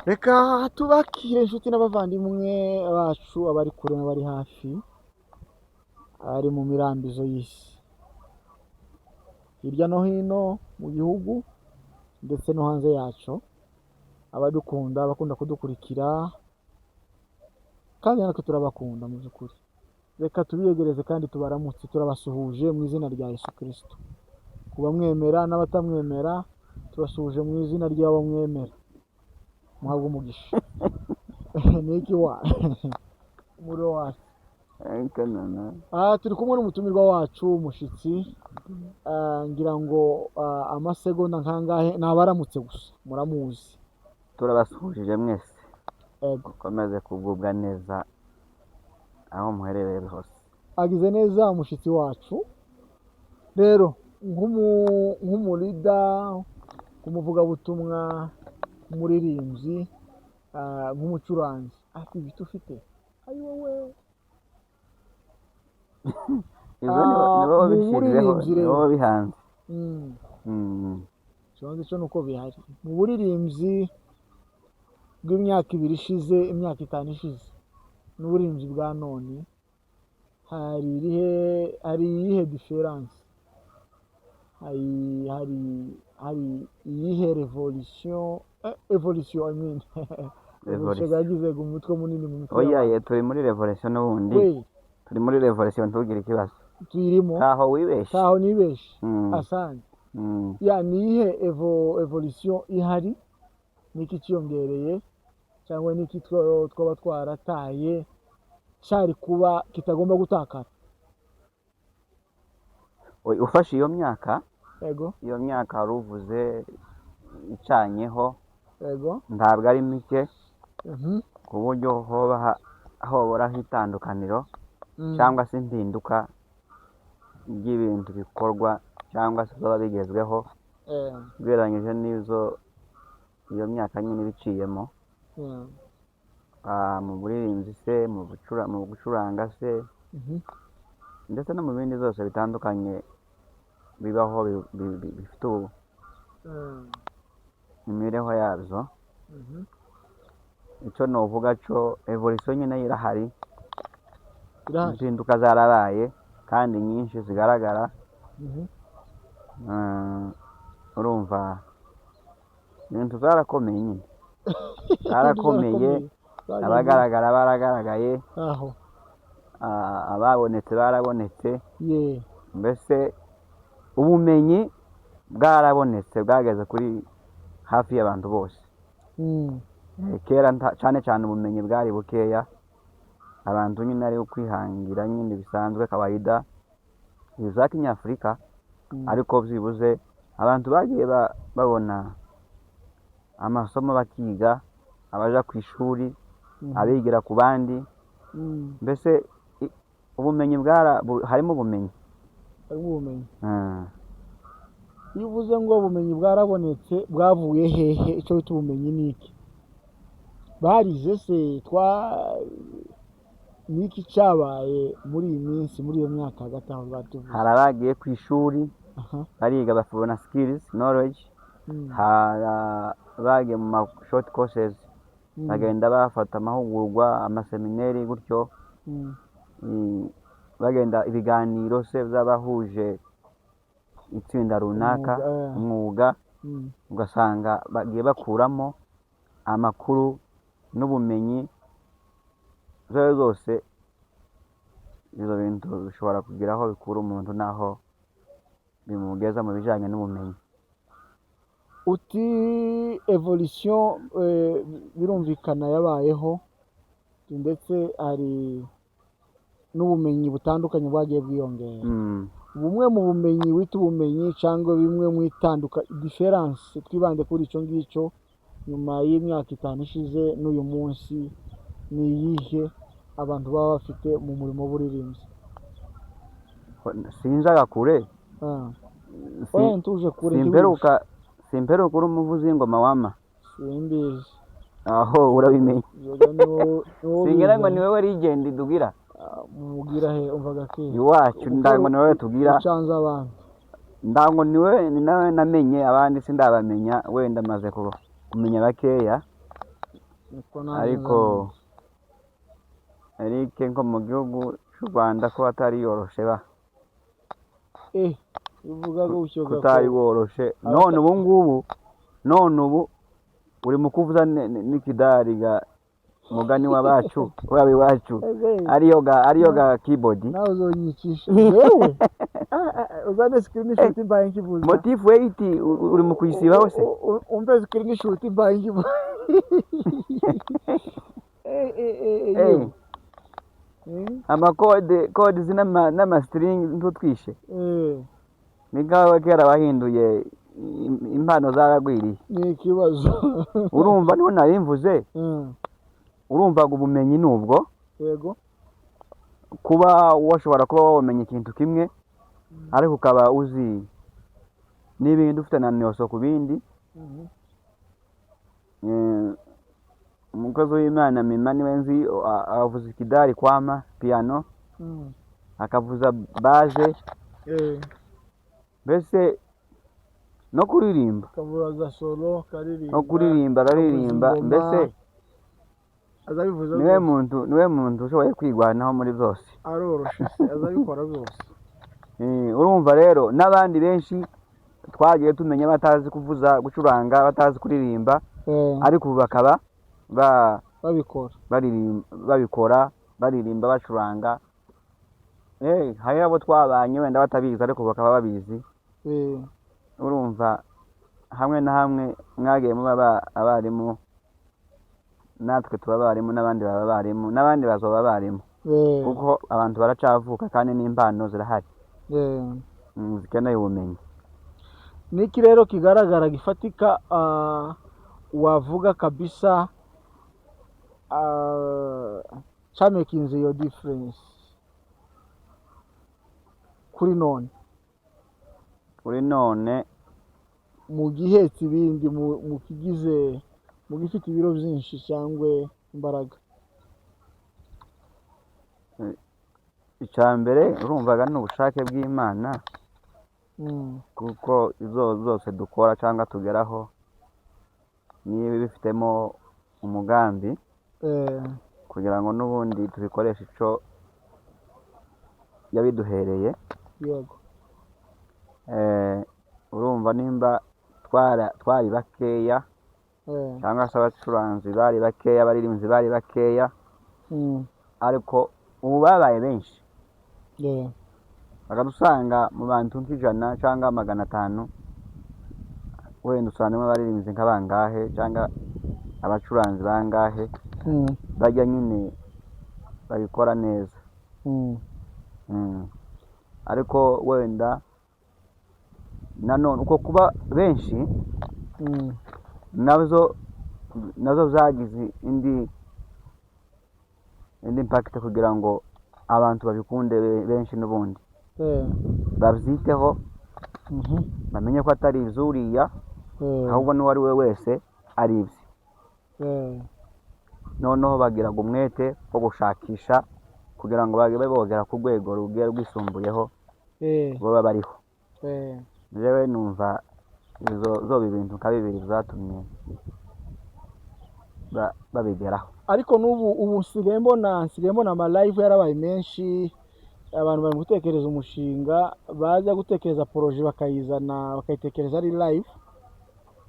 Reka tubakire inshuti n'abavandimwe bacu abari kure n'abari hafi, abari mu mirambizo y'isi, hirya no hino mu gihugu ndetse no hanze yaco, abadukunda bakunda kudukurikira kandi natwe turabakunda mu by'ukuri. Reka tubiyegereze kandi tubaramutse turabasuhuje mu izina rya Yesu Kristo. Kubamwemera n'abatamwemera tubasuhuje mu izina ry'abo mwemera. Muhabwe umugisha. Niki wa umuro wacu. Turi kumwe n'umutumirwa wacu umushitsi, ngira ngo amasegonda nkangahe nabaramutse gusa muramuzi. Turabasuhuje mwese. Ego. Komeze kugubwa neza aho muherereye hose. Agize neza umushitsi wacu. Rero nk'umurida, nk'umuvugabutumwa, nk'umuririmbyi, nk'umucuranzi, ati ibiti ufite ayi wowe Izo nibo bishyizeho, nibo bihanze. Ikibanza cyo nuko bihari mu buririmbyi bw'imyaka 2 ishize, imyaka 5 ishize n'uburinzi bwa none, hari iyihe difference? hari iyihe revolution I mean revolution yagize umutwe munini mu mitwe. Oya, turi muri revolution n'ubundi. Turi muri revolution ntugire ikibazo. Tuyirimo. Taho wibeshe. Taho nibeshe. Asante. Ya ni iyihe evolution ihari? Niki cyongereye cyangwa niki twaba twarataye cyari kuba kitagomba gutakara? Ufashe iyo myaka, yego, iyo myaka ruvuze icanyeho, yego, ntabwo ari mike, ku buryo hobora hitandukaniro cyangwa se impinduka y'ibintu bikorwa cyangwa se baba bigezweho, ugereranyije n'izo iyo myaka nyine biciyemo, mu buririmbyi se, mu gucuranga se, ndetse no mu bindi zose bitandukanye bibaho bifite imibereho yabyo. Icyo novuga cyo evolution nyine irahari, impinduka zarabaye kandi nyinshi zigaragara. Urumva ibintu zarakomeye nyine, zarakomeye, abagaragara baragaragaye, ababonetse barabonetse, mbese ubumenyi bwarabonetse bwageze kuri hafi y'abantu bose. Kera cyane cyane ubumenyi bwari bukeya, abantu nyine ari ukwihangira nyine bisanzwe kawaida za Kinyafurika, ariko byibuze abantu bagiye babona amasomo bakiga, abaja ku ishuri, abigira ku bandi, mbese ubumenyi harimo ubumenyi. Iyo uvuze ngo ubumenyi bwarabonetse, bwavuye hehe? Icyo bita ubumenyi niki? Barize se niki cyabaye muri iyi minsi, muri iyo myaka hagati aho batuvuze? Harabagiye ku ishuri, bariga bakabona skills, knowledge, harabagiye mu short courses, bagenda bafata amahugurwa, amaseminari gutyo, bagenda ibiganiro se by'abahuje itsinda runaka, umwuga, ugasanga bagiye bakuramo amakuru n'ubumenyi. Zose izo bintu bishobora kugira aho bikura umuntu naho bimugeza mu bijanye n'ubumenyi. Uti evolution birumvikana yabayeho, ndetse hari n'ubumenyi butandukanye bwagiye bwiyongera. Bumwe mu bumenyi wita ubumenyi cyangwa bimwe mu itanduka difference, twibande kuri icyo ngicyo, nyuma y'imyaka 5 ishize n'uyu munsi, ni iyihe abantu baba bafite mu murimo w'uburirimbyi? Sinjaga kure. Ntuje kure. Simperuka uri umuvuzi w'ingoma wama. Simbizi. Aho urabimenye. Singira ngo ni wewe legend dugira. Mugira he umvaga ke? Iwacu ndango ni wewe tugira. Ucanza abantu. Ndango ni wewe, ni nawe namenye, abandi sindabamenya, wenda maze kumenya bakeya. niko nanjye ariko nzamenya. Eric nko mu gihugu cy'u Rwanda ko atari yoroshe ba Uvuga gutyo kutari woroshe none ubu uri mu kuvuza n'ikidari ga mugani w'abacu wawe wacu ariyo ga keyboard nawe uzonyikisha yewe uzane screenshot mbaye nkivuza motif 8 uri mu kuyisiba hose umbe screenshot mbaye nkivuza amakode n'amastring ntutwishe nigawe kera bahinduye impano zaragwiriye ni ikibazo urumva niho narimvuze urumvaga ubumenyi nubwo yego kuba washobora kuba wamenye ikintu kimwe ariko ukaba uzi n'ibindi ufite na nyoso ku bindi umukozi w'Imana Mima niwe nzi avuza ikidari kwama piano akavuza base mbese no kuririmba kavuza solo karirimba no kuririmba aririmba mbese azabivuza niwe muntu ushoboye kwigwanaho muri byose aroroshe azabikora byose urumva rero n'abandi benshi twagiye tumenya batazi kuvuza gucuranga batazi kuririmba ariko ubu bakaba babikora baririmba bacuranga hari abo twabanye wenda batabizi ariko bakaba babizi urumva hamwe na hamwe mwagiye muba abarimu natwe tuba abarimu n'abandi baba abarimu n'abandi bazoba abarimu kuko abantu baracavuka kandi n'impano zirahari zikeneye ubumenyi. Niki rero kigaragara gifatika wavuga kabisa chamakinze iyo difference kuri none mu gihetse ibindi mu kigize mu gifite ibiro byinshi cyangwa imbaraga? Icyambere urumvaga n'ubushake bw'Imana kuko izo zose dukora cyangwa tugeraho niba bifitemo umugambi kugira ngo n'ubundi tubikoreshe ico yabiduhereye. Yego. Urumva nimba twari bakeya cyangwa se abacuranzi bari bakeya abaririmbyi bari bakeya ariko ubu babaye benshi bakadusanga mu bantu nk'ijana cyangwa 500 wenda usangamo abaririmbyi nk'abangahe cyangwa abacuranzi bangahe bajya nyine babikora neza ariko wenda nanone uko kuba benshi nazo zagize indi impact kugira ngo abantu babikunde benshi n'ubundi babyiteho bamenye ko atari izuriya ahubwo n'uwari we wese ari ibye noneho bagiraga umwete wo gushakisha kugira ngo babe bogera ku rwego rugiye rwisumbuyeho baba bariho. Jewe numva izo ibintu nka bibiri zatumye babigeraho. Ariko ubu nsigaye mbona ama live yarabaye menshi, abantu bari gutekereza umushinga baza gutekereza projet bakayizana bakayitekereza ari live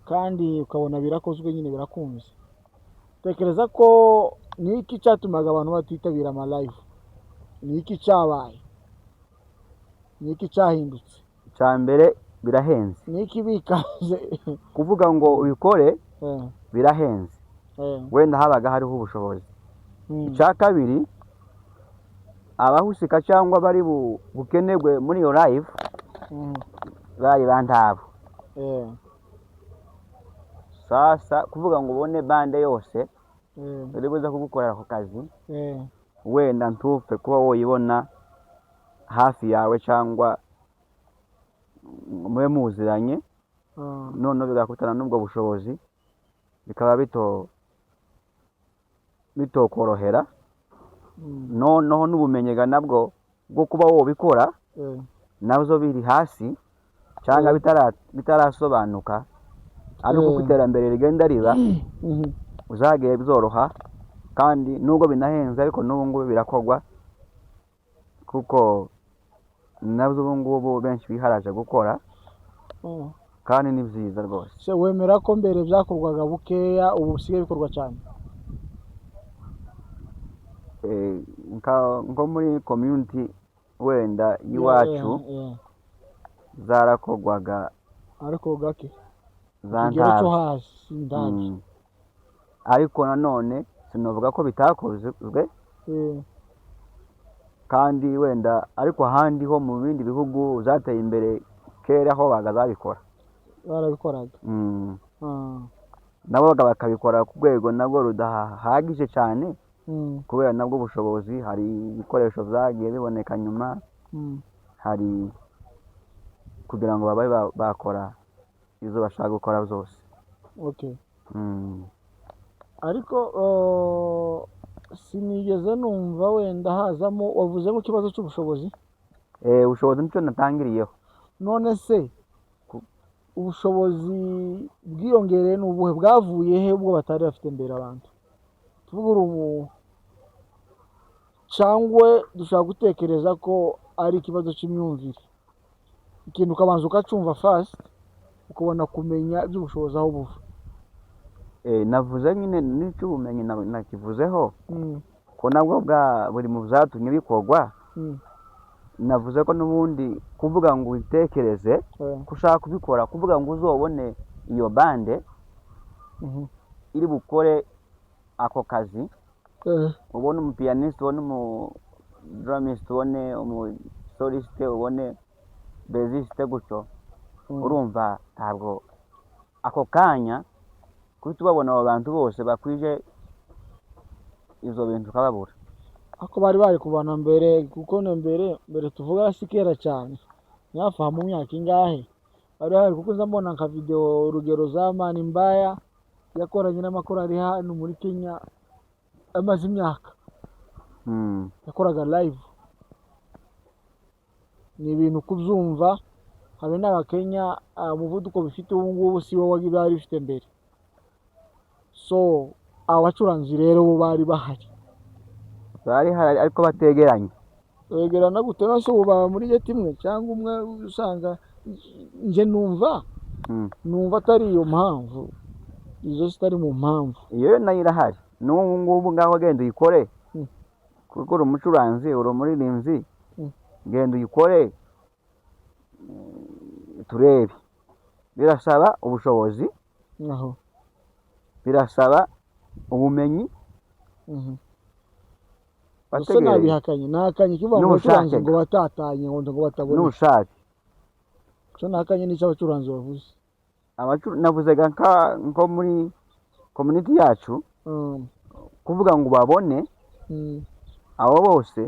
kandi ukabona birakozwe nyine birakunze. Tekereza ko niki cyatumaga abantu batitabira ama live? Niki cyabaye? Niki cyahindutse? Cyambere birahenze. Niki bikaze kuvuga ngo ubikore birahenze. Wenda habaga hariho ubushobozi. Icya kabiri abahusika cyangwa bari bukenegwe muri iyo live bari bandabo. Sasa kuvuga ngo ubone bande yose uri buza kugukorera ako kazi wenda ntupfe kuba woyibona hafi yawe cyangwa mwe muziranye none bigakutana n'ubwo bushobozi bikaba bitokorohera noneho n'ubumenyega nabwo bwo kuba wobikora nazo biri hasi cyangwa bitarasobanuka ariko ku iterambere rigenda riba zagiye bizoroha kandi nubwo binahenze ariko n'ubu ngubu birakorwa kuko nabyo ubu ngubu benshi biharaje gukora kandi ni byiza rwose. se wemera ko mbere byakorwaga bukeya ubu bisigaye bikorwa cyane? nko muri community wenda y'iwacu zarakorwaga ariko gake za ikigero cyo ntazi. hasi ndazi. ariko nanone sinavuga ko bitakozwe kandi wenda ariko ahandi ho mu bindi bihugu zateye imbere kera ho bagazabikora barabikoraga. nabo bakabikora ku rwego nabwo rudahagije cyane kubera nabwo ubushobozi, hari ibikoresho byagiye biboneka nyuma, hari kugira ngo babe bakora izo bashaka gukora zose. ariko sinigeze numva wenda hazamo, wavuzemo ikibazo cy'ubushobozi. ubushobozi nicyo natangiriyeho. none se ubushobozi bwiyongereye ni ubuhe, bwavuye he ubwo batari bafite mbere abantu? tuvuga ubu cyangwa dushobora gutekereza ko ari ikibazo cy'imyumvire, ikintu ukabanza ukacumva fast ukabona kumenya iby'ubushobozi aho buva. navuze nyine n'icy'ubumenyi nakivuzeho ko nabwo buri mu byatumye bikorwa. navuze ko n'ubundi kuvuga ngo ubitekereze ko ushaka kubikora, kuvuga ngo uzobone iyo bande iri bukore ako kazi, ubone umupiyaniste, ubone umudramisite, ubone umusolisite, ubone bezisite, gutyo urumva ntabwo ako kanya kuko babona abo bantu bose bakwije izo bintu ukababura. ako bari kubana mbere, kuko mbere tuvuga si kera cyane, nyafa mu myaka ingahe bari kuko mbona nka video urugero za Mani Mbaya yakoranye n'amakorali hano muri Kenya amaze imyaka yakoraga live. ni ibintu kubyumva, habe n'abakenya umuvuduko bifite ubu ngubu si wo bari bifite mbere. so abacuranzi rero bo bari bahari ariko bategeranye. begerana gute? nose ubu baba muri geti imwe cyangwa umwe usanga nje numva atari iyo mpamvu, izo zitari mu mpamvu. iyo nayo irahari n'ubu ngubu ngaho genda uyikore kuko uri umucuranzi, uri umuririmbyi, genda uyikore turebe. birasaba ubushobozi, birasaba ubumenyi. Ese nabihakanye kivuga ngo abacuranzi ngo batatanye ngo batabone n'ubushake. so nakanye n'icyo abacuranzi bavuze. navuze nko muri community yacu kuvuga ngo babone abo bose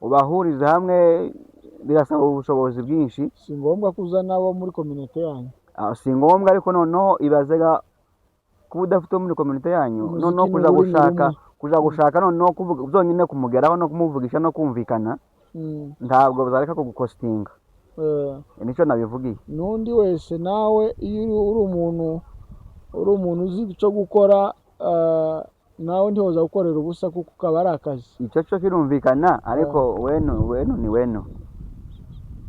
ubahuriza hamwe birasaba ubushobozi bwinshi. si ngombwa kuzana abo muri community yanyu. si ngombwa, ariko noneho ibazega kuba udafite muri community yanyu, noneho kuja gushaka noneho byonyine kumugeraho no kumuvugisha no kumvikana ntabwo bazareka kugukostinga. nicyo nabivugiye. n'undi wese nawe iyo uri umuntu uzi icyo gukora, nawe ntihoza gukorera ubusa kuko ukaba ari akazi. icyo cyo kirumvikana, ariko weno ni weno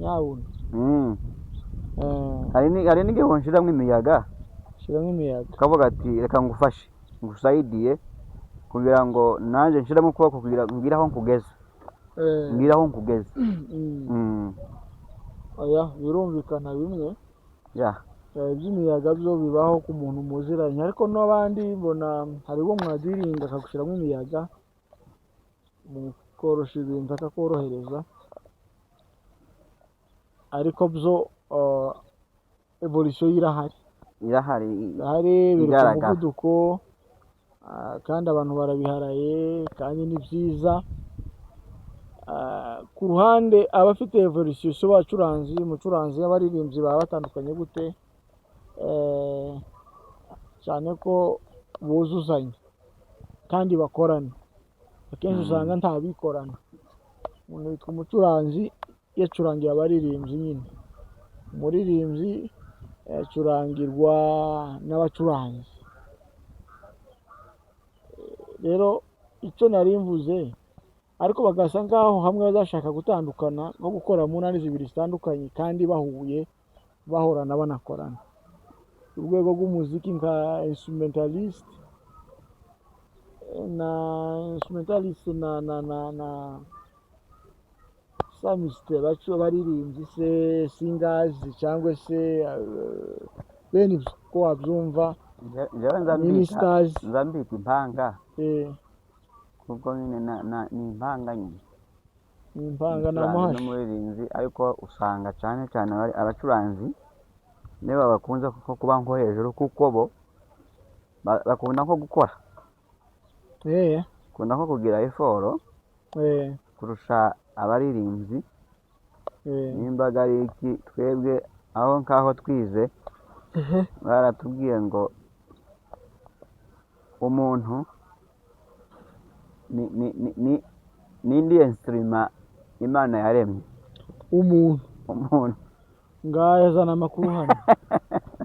nyabuna. hari n'igihe wonshiramo imiyaga, ukavuga ati reka ngufashe ngusayidiye kugira ngo nanjye nshiramo ukuboko kugira mbwira aho nkugeze. birumvikana bimwe iby'imiyaga byo bibaho ku muntu muziranye, ariko n'abandi mbona hari uwo mwadirinda akagushyiramo imiyaga mukorosha ibintu akakorohereza. ariko byo evolution irahari biri ku muvuduko, kandi abantu barabiharaye kandi ni byiza. ku ruhande abafite evolution umucuranzi n'abaririmbyi baba batandukanye gute? cyane ko buzuzanya kandi bakorana. akenshi usanga nta bikorana. umuntu witwa umucuranzi yacurangiye abaririmbyi nyine, umuririmbyi yacurangirwa n'abacuranzi. rero icyo nari mvuze ariko bagasa ngaho hamwe bazashaka gutandukana nko gukora mu ntara zibiri zitandukanye kandi bahuye bahorana banakorana. Urwego rw'umuziki nka instrumentalist na samiste bacu baririmbyi se singers cyangwa se bene ibyo ko wabyumva jewe ministers nzambita impanga eh kuko nyine ni impanga nyine impanga na umucuranzi mahashi n'umuririmbyi ariko usanga cyane cyane abacuranzi nibo bakunze kuba nko hejuru kuko bo bakunda nko gukora bakunda nko kugira eforo kurusha abaririmbyi. Nimbaga ari iki twebwe aho ngaho twize baratubwiye ngo umuntu n'indi instrument Imana yaremye. Umuntu ngaya zana amakuru hano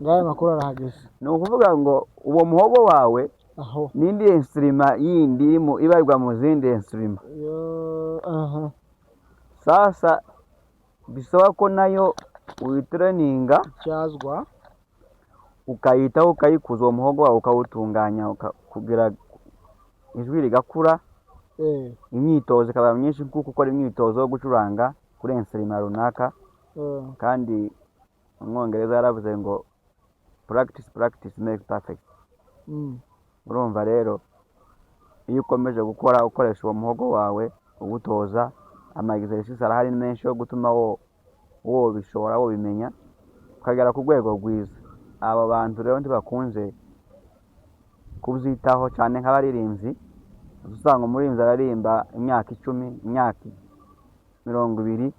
ngaya amakuru arahageze. Ni ukuvuga ngo uwo muhogo wawe aho n'indi instrument yindi ibarwa mu zindi instrument. Sasa bisaba ko nayo uyitreninga cyazwa ukayitaho ukayikuza uwo muhogo wawe ukawutunganya kugira ijwi rigakura. Imyitozo ikaba myinshi kuko ukora imyitozo yo gucuranga kuri instrument runaka. Kandi umwongereza yaravuze ngo practice makes perfect. Urumva rero iyo ukomeje gukora ukoresha uwo muhogo wawe ubutoza ama exercice arahari menshi yo gutuma wo bishobora wo bimenya ukagera ku rwego rwiza. Aba bantu rero ntibakunze kubyitaho cyane nk'abaririmbyi. Usanga umuririmbyi aririmba imyaka 10 imyaka 20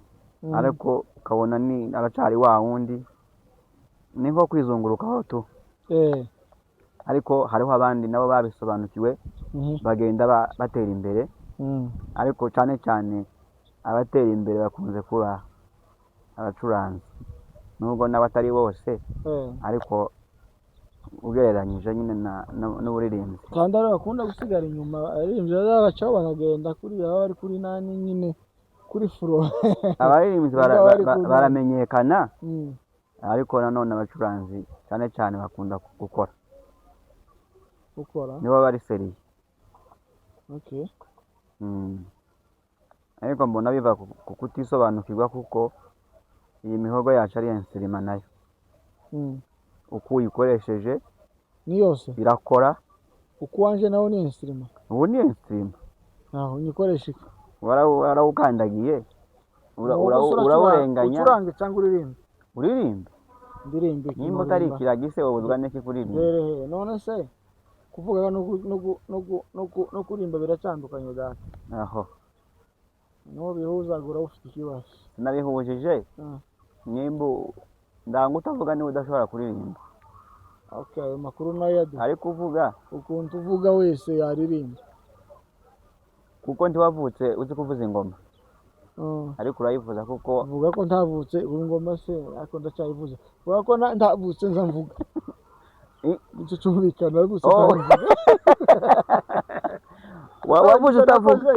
ariko ukabona ni aracari wa wundi ni nko kwizungurukaho tu. Ariko hariho abandi nabo babisobanukiwe bagenda batera imbere. Ariko cyane cyane abatera imbere bakunze kuba abacuranzi nubwo n'abatari bose ariko ugereranyije nyine n'uburirimbi. Kandi ari bakunda gusigara inyuma abaririmbyi bazabacaho bakagenda kuri aho bari kuri nani nyine kuri furo. Abaririmbyi baramenyekana ariko nanone abacuranzi cyane cyane bakunda gukora nibo bari seriye. Ariko mbona biva ku kutisobanukirwa kuko iyi mihogo yacu ari instrument nayo uko uyikoresheje ni yose irakora. uko wanje nawo ni instrument. Ubu ni instrument naho nyikoresha iki warawukandagiye urawurenganya. Ucurange cyangwa uririmba ndirimbe nimba utari ikiragise wabuzwa n'iki kuririmba. None se kuvuga no kurimba biracandukanye data. Aho no bihuzagura ufite ikibazo. Nabihujije nimba ndanga utavuga niba udashobora kuririmba. Okay, makuru nayo yadu ariko uvuga ukuntu uvuga wese yaririmba kuko ntiwavutse uzi kuvuza ingoma. Ariko urayivuza kuko uvuga ko ntavutse ingoma se ariko ndacyayivuza. Uvuga ko ntavutse nza mvuga icyo cyumvikana gusa wavuze utavuga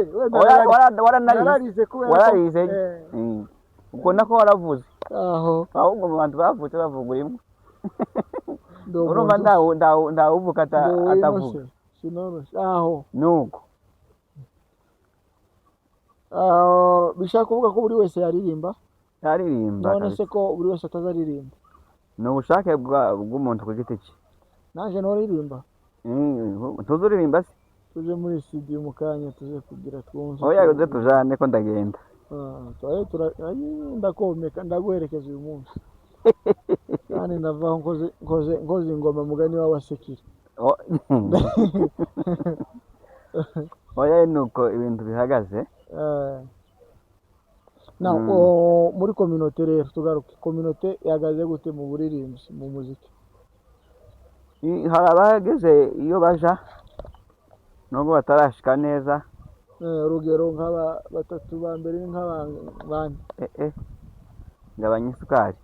wararize ubwo nako waravuze. Ahubwo mu bantu bavutse bavuga urimo urumva ndawuvuga atavuga nuko bishaka kuvuga ko buri wese yaririmba. None se ko buri wese atazaririmba ni ubushake bw'umuntu ku giti cye. Naje noririmba tuzuririmba se tuje muri studio mu kanya tuje kugira twumve. Oya uze tujane ko ndagenda. Ndakomeka ndaguherekeza uyu munsi kandi ndavaho ngoze ingoma mugani w'abasekiri. Oya nuko ibintu bihagaze. Muri communauté rero tugaruke communauté yagaze gute mu buririmbyi mu muziki. Hari abageze iyo baja nubwo batarashika neza. Urugero nk'aba batatu ba mbere nk'abandi ngabanya isukari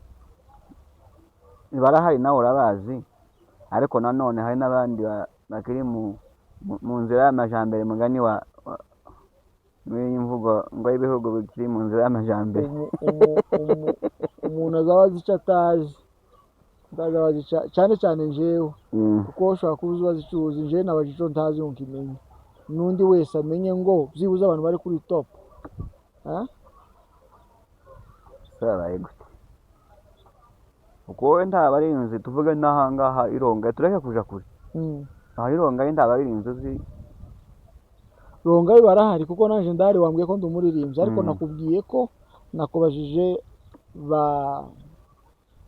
barahari nawe urabazi ariko nanone hari n'abandi bakiri mu mu nzira y'amajambere mugani w'imvugo ngo ibihugu bikiri mu nzira y'amajambere. Umuntu azaba azi icyo atazi, cyane cyane njyewe, kuko ushobora kuba uzi wazicuruza, njyewe nabaje icyo ntazi ngo nkimenye, n'undi wese amenye ngo byibuze abantu bari kuri top. Sabaye gute uko wowe ntabarinzi tuvuge n'ahangaha Ironga, tureke kuja kure. Aha Ironga ntabarinzi uzi. Ronga barahari kuko nanje ndari wambwiye ko ndumuririmbyi, ariko nakubwiye ko nakubajije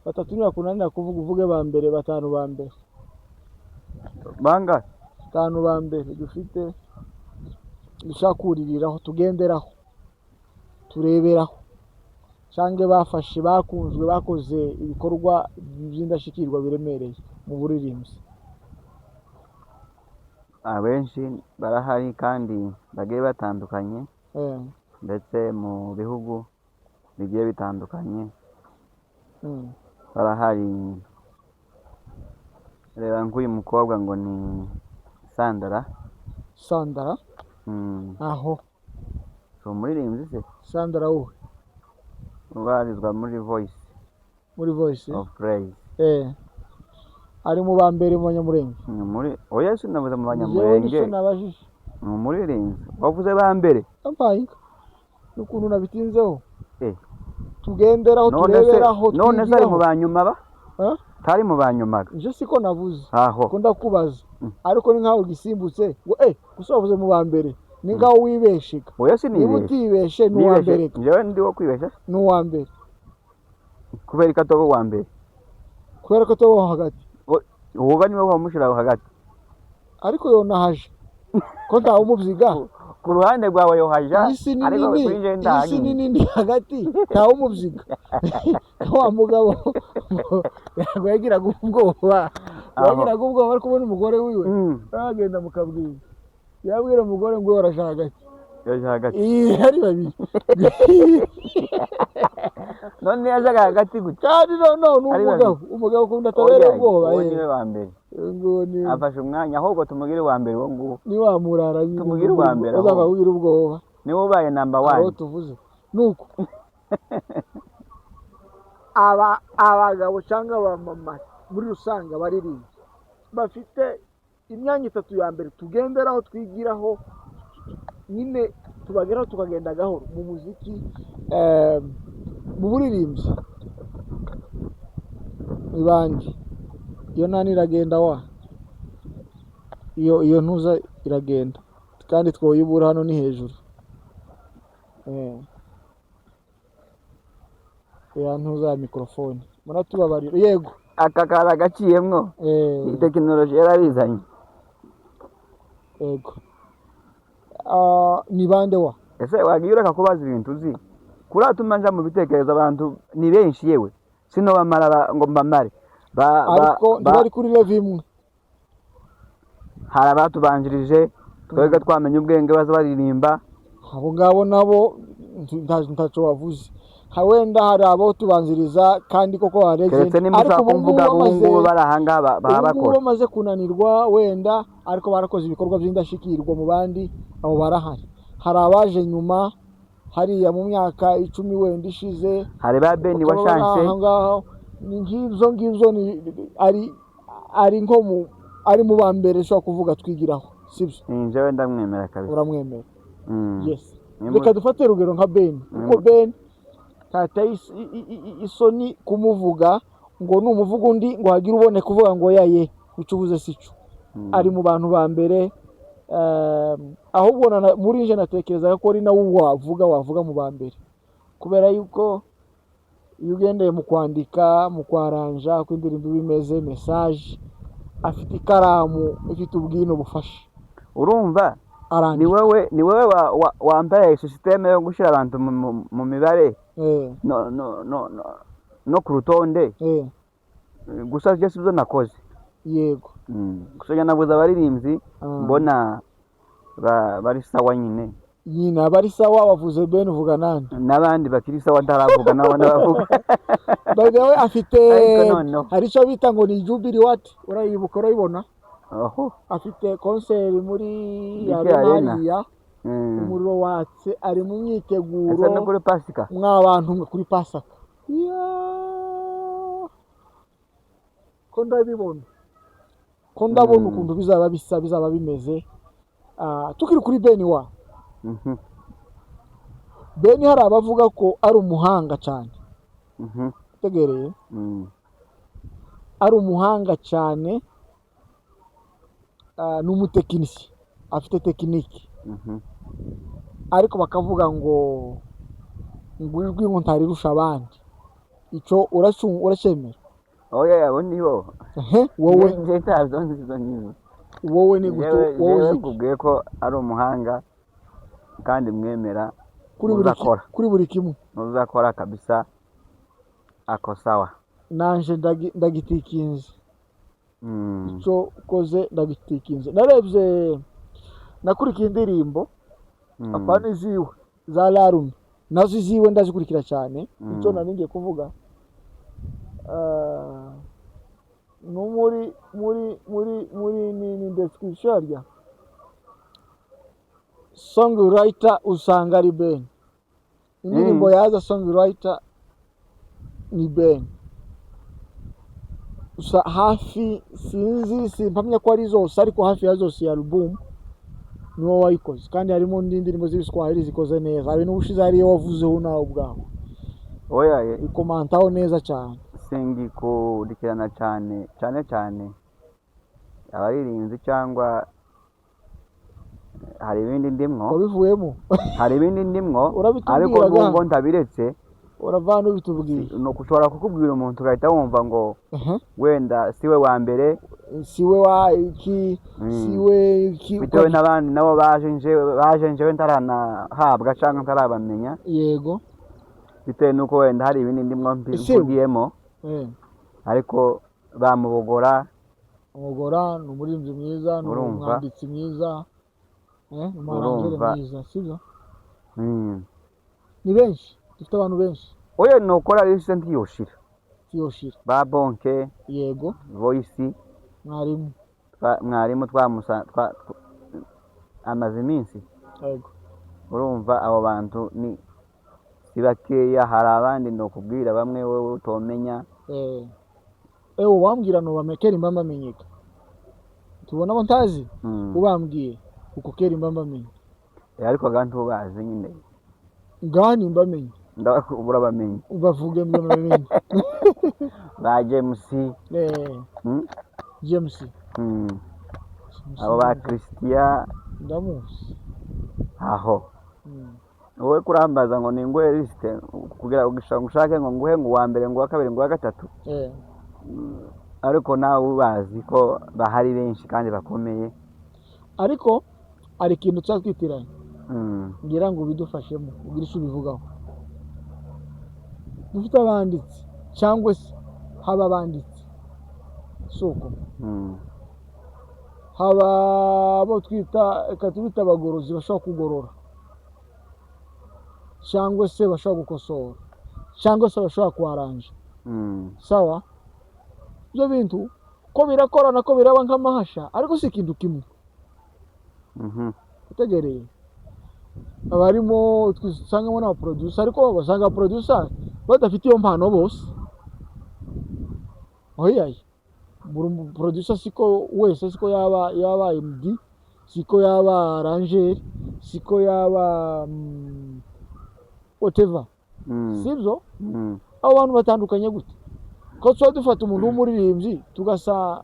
batatu nibakunanira kuvuga uvuge ba mbere, batanu ba mbere. Bangahe? 5 ba mbere dufite dushakuririraho, tugenderaho, tureberaho, cyangwa bafashe, bakunzwe, bakoze ibikorwa by'indashikirwa biremereye mu buririmbyi. Abenshi barahari kandi bagiye batandukanye, ndetse mu bihugu bigiye bitandukanye barahari. Reba nk'uyu mukobwa ngo ni Sandra. Aho so umuririmbyi se Sandra wowe ubarizwa muri Voice of Praise. Ari mu ba mbere mu Banyamurenge. Oya sinavuze mu Banyamurenge, ni umuririmbyi. Wavuze ba mbere ampaye n'ukuntu nabitinzeho. Tugenderaho, tureberaho, none se ari mu banyuma ba? Tari mu banyuma. Je siko navuze aho ko ndakubaza, ariko ni nkaho gisimbutse ngo gusobavuze mu ba mbere, ni ngaho wibeshika. Oya sinibeshe, utibeshe ni uwa mbere. Njyewe ndi wo kwibesha, ni uwa mbere. Kubera ko atobo wa mbere, kubera ko atobo hagati. Woga niwe wamushira hagati, ariko yo nahaje ko nta umubyiga ku ruhande rwawe yo haja, ariko isi nini hagati nta umubyiga. Wa mugabo yagira ubwoba, ari kubona umugore wiwe agenda mukabwira, yabwira umugore ngo yorasha hagati, ari babiri. None yajaga hagati gute? Kandi umugabo ukunda atabera ubwoba. Niwe wa mbere afashe umwanya, ahubwo tumugire wa mbere wo nguwo, ni wa murara, tumugire wa mbere, uzaba wira ubwoba, niwe ubaye number 1. aho tuvuze nuko abagabo cyangwa abamama muri rusanga baririmba bafite imyanya 3 ya mbere tugenderaho, twigiraho, nyine tubageraho tukagenda gahoro mu muziki, mu buririmbyi. Ibandi iyo nani iragenda iyo ntuza iragenda, kandi twoyibura hano ni hejuru. Ya ntuza ya mikrofone muratubabarira. Yego aka kara gaciyemwo tekinoloji yarabizanye. Yego ni bande wa ese wagiye ureka kubaza ibintu uzi kuratuma nja mu bitekerezo abantu ni benshi, yewe sino bamara ngo mbamare ariko ndari kuri level imwe. Hari abatubanjirije twega twamenye ubwenge baza baririmba, abo ngabo nabo ntaco wavuze. Wenda hari abo tubanziriza kandi koko bareze, ariko kumvuga bungu barahanga babakora bamaze kunanirwa wenda, ariko barakoze ibikorwa by'indashikirwa mu bandi, abo barahari. Hari abaje nyuma hariya mu myaka 10 wenda ishize, hari ba Beni wa chance ni ngibyo ni ari nko ari mu ba mbere cyo kuvuga twigiraho, sibyo? Njyewe ndamwemera kabisa. Uramwemera? Yes. Reka dufate rugero nka Beni, kuko Beni isoni kumuvuga ngo numuvuga undi ngo hagira ubone kuvuga ngo yaye ucubuze sico. Ari mu bantu ba mbere, ahubwo muri nje natekereza ko ari nawe wavuga mu ba mbere, kubera yuko iyo ugendeye mu kwandika, mu kwaranja kw'indirimbo bimeze message, afite ikaramu ifite ubwino bufasha. Urumva ni wewe wambaye systeme yo gushira abantu mu mibare no ku rutonde. Gusa je sibyo nakoze. Yego. Gusa nabuze abaririmbyi mbona bari sawa nyine bari sawa. Wavuze Ben uvuga nani? Nabandi bakiri sawa ndaravuga nabo ndabavuga. By the way afite hari cyo bita ngo ni Jubilee what? Urayibuka urayibona? oho afite konseri muri Bike arena Arena. hariya, Mm. umuriro watse, ari mu ese no myiteguro kuri pasika mw'abantu mwe kuri pasaka. Yaaa! ko ndabibona ukuntu bizaba bisa, bizaba bimeze. Tukiri kuri Beni wa Mhm. Beni, hari abavuga ko ari umuhanga cyane, Mhm. utegereye, Mm. ari umuhanga cyane, ni umutekinisiye, afite tekiniki, Mhm. ariko bakavuga ngo ijwi ngo ntarirusha abandi. Icyo uracyemera? oya abo nibo wowe nje ntabyo nzi izo ngizo. wowe ni gute? wowe jewe uzi iki? nkubwiye ko ari umuhanga kandi mwemera kuri buri kimwe. muzakora kabisa ako sawa. nanje ndagitikinze, Mm. icyo ukoze ndagitikinze. narebye, nakurikiye indirimbo Mm. apana iziwe za Larume, nazo iziwe ndazikurikira cyane. Mm. icyo nari ngiye kuvuga, no muri ni description rya songwriter usanga ari Ben. indirimbo yaza songwriter ni Ben. gusa hafi, sinzi, simpamya ko ari zose, ariko hafi ya zose ya album niwo wayikoze, kandi harimo n'indirimbo z'ibiswahili zikoze neza. Hari n'ubushize hariyo wavuzeho nawe ubwawe, oya ikomantaho neza cyane. singikurikirana cyane abaririmbyi cyangwa hari ibindi ndimwo wabivuyemo hari ibindi ndimwo Urabitubwira ariko ga? nubwo ntabiretse uravana ubitubwiye. ni ushobora kukubwira umuntu ugahita wumva ngo wenda siwe wa mbere, siwe wa iki, siwe iki, bitewe n'abandi nabo baje njewe ntaranahabwa cyangwa ntarabamenya, yego, bitewe n'uko wenda hari ibindi ndimwo mbigiyemo. ariko bamubogora umugora ni umuririmbyi mwiza, ni Urumva? umwanditsi mwiza, umuhanzi mwiza, sibyo? Ni benshi, dufite abantu benshi. oya nukora liste ntiyoshira, Tiyoshira, ba bonke yego, voice mwarimu amaze iminsi, yego, urumva abo bantu ni si bakeya. hari abandi nokubwira bamwe wowe utomenya. wambwira no kera imba mbamenyeka, tubona abo ntazi, ubambwiye uko kera imba mbamenye, ariko kandi ubazi nyine ngani mbamenye, ndabakubura bamenye, ubavuge mbamenye. ba James James, abo ba Christian ndamuzi. aho wowe kurambaza ngo ni nguhe liste kugira ngo ushake ngo nguhe ngo wa mbere ngo wa kabiri ngo wa gatatu, ariko nawe ubazi ko bahari benshi kandi bakomeye. ariko ari ikintu cyatwitiranye, ngira ngo bidufashemo ugira icyo ubivugaho. dufite abanditsi cyangwa se haba abanditsi soko, haba abo twita abagorozi bashobora kugorora, cyangwa se bashobora gukosora, cyangwa se bashobora kuharanja. sawa, ibyo bintu ko birakorana, ko biraba nk'amahasha, ariko si ikintu kimwe. utegereye, abarimo dusangamo n'abaproducer, ariko basanga abaproducer badafite iyo mpano bose. oyaye, buri producer siko wese, siko yaba MD, siko yaba arranger, siko yaba whatever, sibyo? abo bantu batandukanye gute? ko tuba dufata umuntu w'umuririmbyi tugasa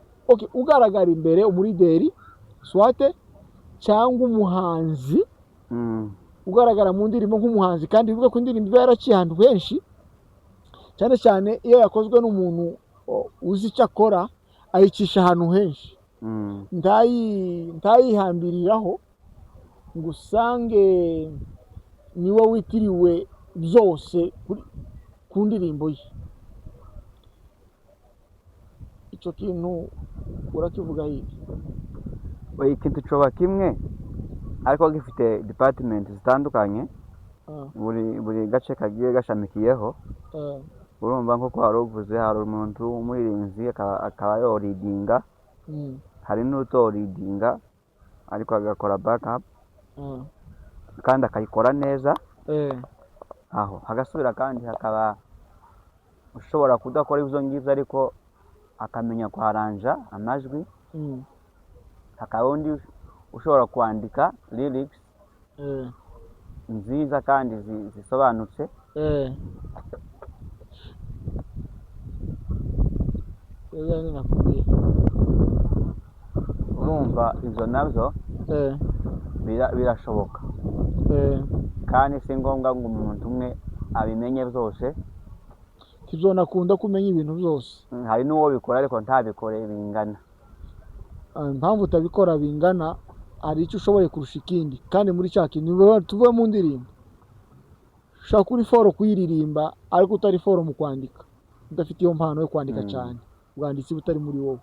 ugaragara imbere, umurideri swate, cyangwa umuhanzi ugaragara mu ndirimbo nk'umuhanzi, kandi bivuga ko indirimbo iba yaraciye ahantu henshi, cyane cyane iyo yakozwe n'umuntu uzi icyo akora, ayicisha ahantu henshi, ntayihambiriraho ngo usange niwe witiriwe byose ku ndirimbo ye. icyo kintu urakivuga hirya? ikintu coba kimwe ariko gifite department zitandukanye, buri gace kagiye gashamikiyeho. urumva nk'uko wari uvuze, hari umuntu w'umuririmbyi akaba yoridinga hari n'utoridinga ariko agakora backup kandi akayikora neza, aho hagasubira kandi hakaba ushobora kudakora ibyo ngibyo ariko akamenya kuharanja amajwi, hakaba undi ushobora kwandika lyrics nziza kandi zisobanutse, urumva ibyo nabyo birashoboka, kandi si ngombwa ngo umuntu umwe abimenye byose, ibyo nakunda kumenya ibintu byose. hari n'uwo bikora ariko ntabikore bingana. Impamvu utabikora bingana, hari icyo ushoboye kurusha ikindi, kandi muri cya kintu tuvuye mu ndirimbo ushobora kuri foro kuyiririmba ariko utari foro mu kwandika, udafite iyo mpano yo kwandika cyane, ubwanditsi butari muri wowe.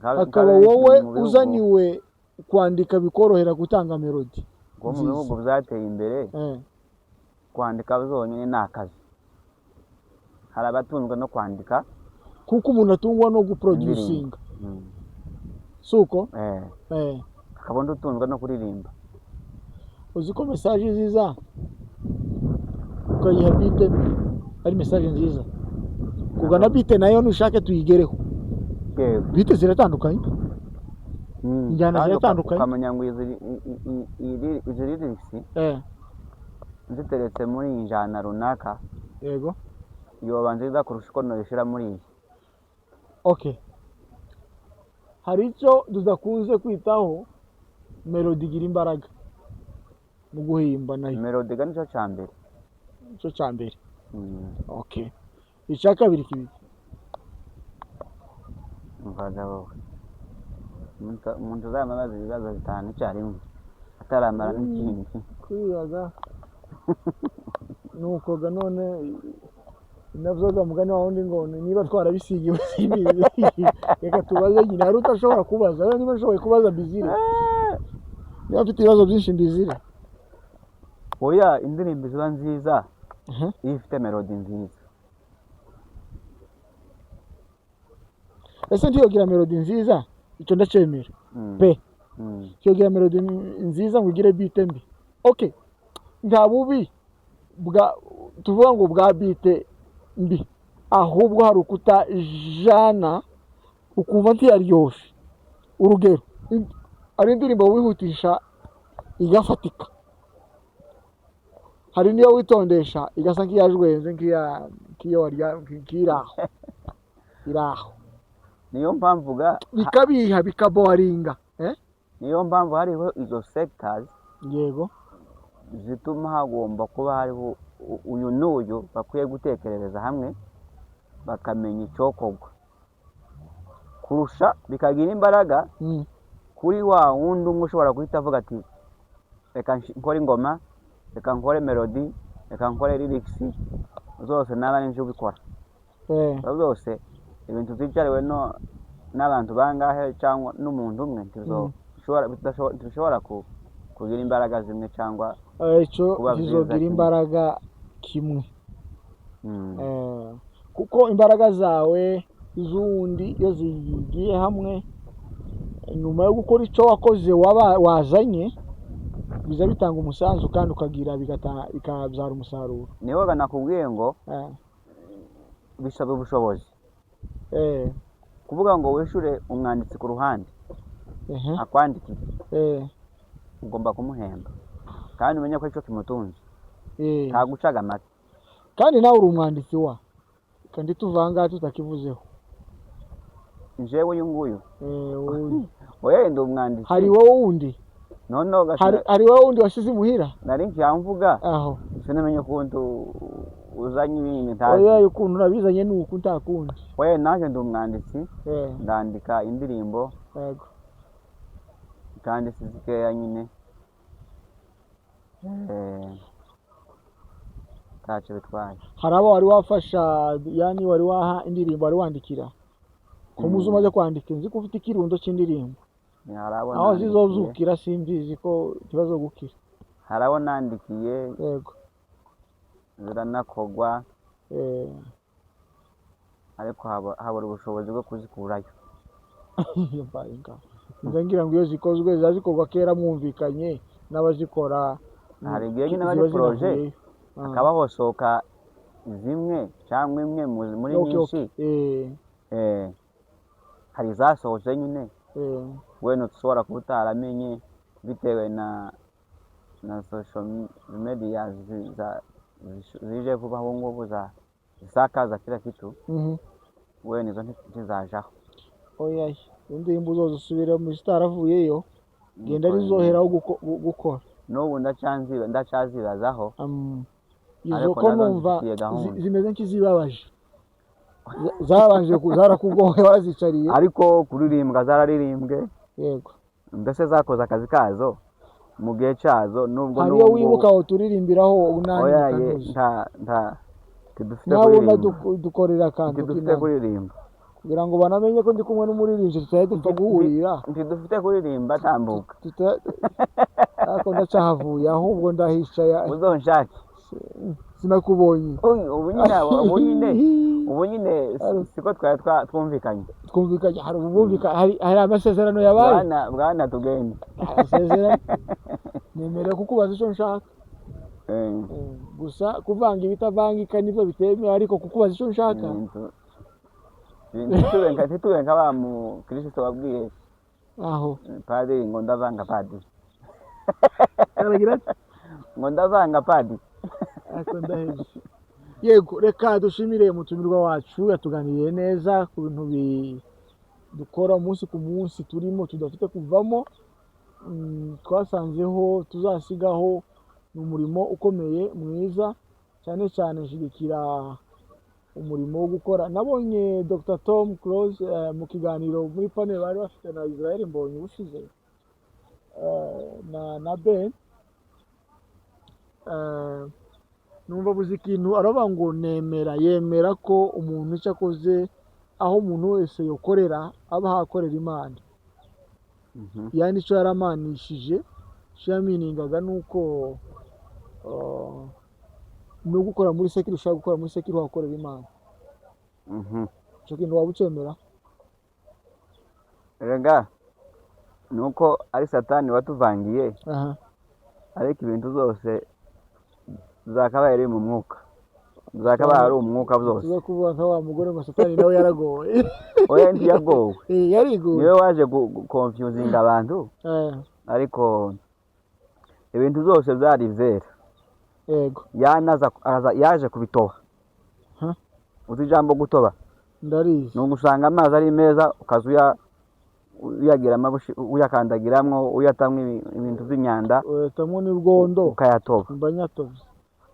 Hakaba wowe uzaniwe kwandika bikorohera gutanga melody. Ngo mu bihugu byateye imbere kwandika byonyine ni akazi, hari abatunzwe no kwandika kuko umuntu atungwa no guproducinga, suko hakaba undi utunzwe no kuririmba. Uzi ko message nziza ukayiha beat ari message nziza, kugana beat nayo nushake tuyigereho, beat ziratandukanye, njyana ziratandukanye, ukamenya ngo izi lyrics ziteretse muri iyi njyana runaka, yego yoba nziza kurusha uko nabishyira muri iyi. Okay, hari icyo tudakunze kwitaho, melody igira imbaraga mu guhimba nayo. Melody ga nicyo cya mbere. Nicyo cya mbere. Okay, icya kabiri kibi mvaga wowe umuntu uzamabaza ibibazo bitanu icyarimwe ataramara n'ikindi kwibaza nuko ga none navyoga mugani wa wundi ngo niba twarabisigiwe reka tubaze nyine, hari utashobora kubaza, niba nshoboye kubaza Bizire, niba mfite ibibazo byinshi Bizire. Oya, indirimbo ziba nziza iyo ifite melody nziza. Ese ntiyogira melody nziza, icyo ndacemera pe, ntiyogira melody nziza ngo ugire beat mbi. Okay, nta bubi tuvuga ngo bwa beat mbi, ahubwo hari ukuta jana ukumva ntiyaryoshe. Urugero, ari indirimbo wihutisha igafatika, hari niyo witondesha igasa nk'iyajwenze nk'iyo warya iraho. Niyo mpamvu bikabiha bikaboringa, niyo mpamvu hariho izo sectors, yego, zituma hagomba kuba hariho uyu n'uyu bakwiye gutekerereza hamwe bakamenya icyokorwa, kurusha bikagira imbaraga kuri wa wundi umwe ushobora guhita avuga ati reka nkore ingoma, reka nkore melody, reka nkore lyrics, zose naba nje ubikora. Byose ibintu byicariwe n'abantu bangahe cyangwa n'umuntu umwe, ntishobora kugira imbaraga zimwe cyangwa zizogira imbaraga kimwe, kuko imbaraga zawe z'undi iyo zigiye hamwe, nyuma yo gukora icyo wakoze wazanye, biza bitanga umusanzu kandi ukagira bikabyara umusaruro. Niho banakubwiye ngo bisaba ubushobozi, kuvuga ngo wishure umwanditsi ku ruhande akwandikire, ugomba kumuhemba kandi umenya ko icyo kimutunze, nta gucaga amata. Kandi nawe uri umwanditsi kandi tuvanga tutakivuzeho, njewe uyu nguyu oya ndi umwanditsi. Hari wowe wundi hari wowe wundi washyize imuhira, nari nkiyavuga aho sinamenye ukuntu uzanye ibintu ntazi. Oya, ukuntu nabizanye ni uku ntakundi. Oya, nanjye ndi umwanditsi, ndandika indirimbo, yego, kandi sizikeya nyine, ntacyo bitwaye. Hari abo wari wafasha, yani wari waha indirimbo wari wandikira ko muzi umaze kwandika, nzi ko ufite ikirundo cy'indirimbo, aho zizozukira simbizi ko kibazo gukira. Hari abo nandikiye, yego, Yabaye inka. Ngira ngo iyo zikozwe ziba zikorwa kera mwumvikanye n'abazikora. hari igihe nyine bari poroje hakaba hosohoka zimwe cyangwa imwe muri nyinshi. Hari izasohotse nyine wenda ushobora kuba utaramenye bitewe na social media zije vuba ubu ngubu zisakaza kila kitu. Wenda izo ntizajaho. Oya indirimbo zose usubira mu zitaravuyeyo genda rizoheraho gukora. N'ubu ndacyazibazaho izo ko numva zimeze nk'izibabaje. Zabanje zarakugoye wazicariye ariko kuririmbwa zararirimbwe. Yego mbese zakoze akazi kazo mu gihe cyazo nubwo hariyo wibuka aho turirimbiraho unani nta dukorera akantu dufite kuririmba kugira ngo banamenye ko ndi kumwe n'umuririmbyi tutaye dupfa guhurira. Dufite kuririmba tambuka ariko ndacyahavuye ahubwo ndahicaye. Uzonshake sinakubonye. ubu nyine siko twari twumvikanye hari amasezerano yabaye. bwana tugende amasezerano nemerewe kukubaza icyo nshaka. gusa kuvanga ibitavangika nibyo bitemewe ariko kukubaza icyo nshaka. ntitubenga ba mu Kristo wabwiye aho padiri ngo ndavanga padiri aragira ati ngo ndavanga padiri. Yego reka dushimire mutumirwa wacu yatuganiriye neza ku bintu dukora umunsi ku munsi turimo tudafite kuvamo. Twasanzeho tuzasigaho umurimo ukomeye mwiza cyane cyane nshigikira umurimo wo gukora. Nabonye Dr. Tom Close mu kiganiro muri panel bari bafite na Israel Mbonyi ushize na Ben numva buzi ikintu aravuga ngo yemera ko umuntu icyo akoze aho umuntu wese yokorera aba hakorera Imana. Yani icyo yaramanishije icyo yaminingaga nuko no gukora muri sekiri ushaka gukora muri sekiri wakorera Imana. Icyo kintu waba ucemera? Rega nuko ari Satani watuvangiye. Ariko ibintu zose zakabaye ari mu mwuka. Zakabaye ari umwuka byose. Tuza kuvuga nka wa mugore ngo Satani nawe yaragowe. Oya ntiyagowe. Yarigowe. Niwe waje confusing abantu. Ariko ibintu zose byari vyera. Yego. Yaje kubitoba. Uzi ijambo gutoba? Ndarizi. Nugusanga amazi ari meza ukazuya uyagira amabushi uyakandagiramwo uyatamwe ibintu by'inyanda. Uyatamwe n'urwondo ukayatoba. Mbanyatobe.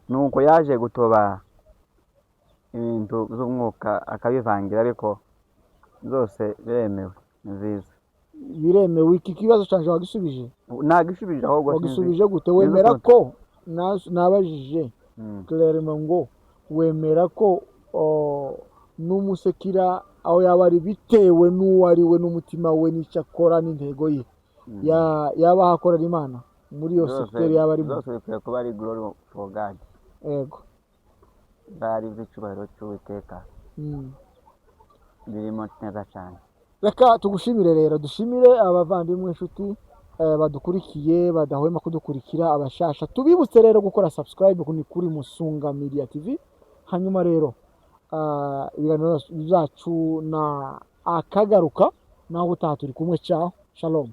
Nuko yaje gutoba ibintu by'umwuka akabivangira ariko zose biremewe nziza. Biremewe. Iki kibazo canje wagisubije? Nagishubije ahubwo wagisubije gute? Wemera ko nabajije clairement ngo wemera ko n'umusekira aho yaba ari bitewe n'uwari we n'umutima we n'icyo akora n'intego ye yaba hakorera Imana muri iyo secteur yaba ari zose bikwiye kuba ari glory for God. Yego bari byicubahiro cy'Uwiteka birimo neza cyane. Reka tugushimire rero dushimire abavandimwe inshuti badukurikiye badahwema kudukurikira abashasha. Tubibutse rero gukora subscribe kuri Musunga Media TV. Hanyuma rero ibiganiro byacu na akagaruka naho utaha turi kumwe. Ciao, shalom.